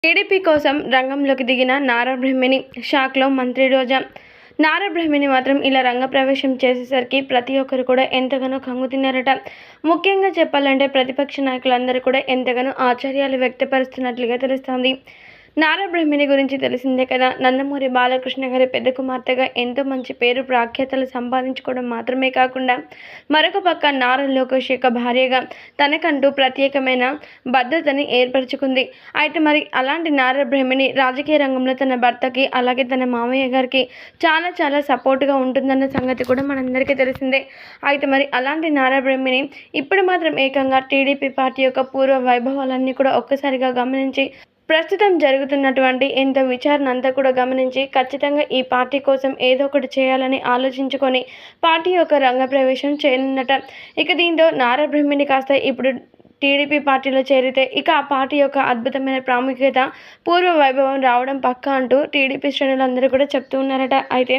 TDP కోసం రంగంలోకి దిగిన నారా బ్రహ్మిణి. షాక్లో మంత్రి రోజా. నారా బ్రహ్మిణి మాత్రం ఇలా రంగప్రవేశం చేసేసరికి ప్రతి ఒక్కరు కూడా ఎంతగానో కంగుతిన్నారట. ముఖ్యంగా చెప్పాలంటే ప్రతిపక్ష నాయకులందరూ కూడా ఎంతగానో ఆశ్చర్యాలు వ్యక్తపరుస్తున్నట్లుగా తెలుస్తోంది. నారా బ్రహ్మిణి గురించి తెలిసిందే కదా. నందమూరి బాలకృష్ణ గారి పెద్ద కుమార్తెగా ఎంతో మంచి పేరు ప్రఖ్యాతలు సంపాదించుకోవడం మాత్రమే కాకుండా మరొక పక్క నారా లోకేష్ యొక్క భార్యగా తనకంటూ ప్రత్యేకమైన భద్రతని ఏర్పరచుకుంది. అయితే మరి అలాంటి నారా బ్రహ్మిణి రాజకీయ రంగంలో తన భర్తకి అలాగే తన మామయ్య గారికి చాలా సపోర్ట్గా ఉంటుందన్న సంగతి కూడా మనందరికీ తెలిసిందే. అయితే మరి అలాంటి నారా బ్రహ్మిణి ఇప్పుడు మాత్రం ఏకంగా టీడీపీ పార్టీ యొక్క పూర్వ వైభవాలన్నీ కూడా ఒక్కసారిగా గమనించి ప్రస్తుతం జరుగుతున్నటువంటి ఇంత విచారణ అంతా కూడా గమనించి ఖచ్చితంగా ఈ పార్టీ కోసం ఏదో ఒకటి చేయాలని ఆలోచించుకొని పార్టీ యొక్క రంగప్రవేశం చేయనున్నట. ఇక దీంతో నారా బ్రహ్మిణి కాస్త ఇప్పుడు టీడీపీ పార్టీలో చేరితే ఇక ఆ పార్టీ యొక్క అద్భుతమైన ప్రాముఖ్యత పూర్వ వైభవం రావడం పక్కా అంటూ టీడీపీ శ్రేణులందరూ కూడా చెప్తూ ఉన్నారట. అయితే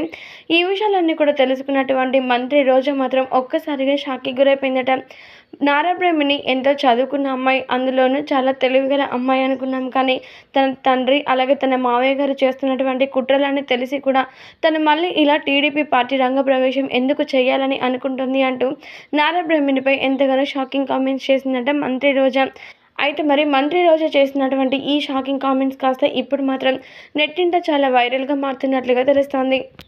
ఈ విషయాలన్నీ కూడా తెలుసుకున్నటువంటి మంత్రి రోజా మాత్రం ఒక్కసారిగా షాక్కి గురైపోయిందట. నారా బ్రహ్మిణి ఎంతో చదువుకున్న అమ్మాయి, అందులోనూ చాలా తెలివిగల అమ్మాయి అనుకున్నాం. కానీ తన తండ్రి అలాగే తన మావయ్య గారు చేస్తున్నటువంటి కుట్రలని తెలిసి కూడా తను మళ్ళీ ఇలా టీడీపీ పార్టీ రంగప్రవేశం ఎందుకు చేయాలని అనుకుంటుంది అంటూ నారా బ్రహ్మిణిపై ఎంతగానో షాకింగ్ కామెంట్స్ చేసిందట మంత్రి రోజా. అయితే మరి మంత్రి రోజా చేసినటువంటి ఈ షాకింగ్ కామెంట్స్ కాస్త ఇప్పుడు మాత్రం నెట్టింట చాలా వైరల్గా మారుతున్నట్లుగా తెలుస్తోంది.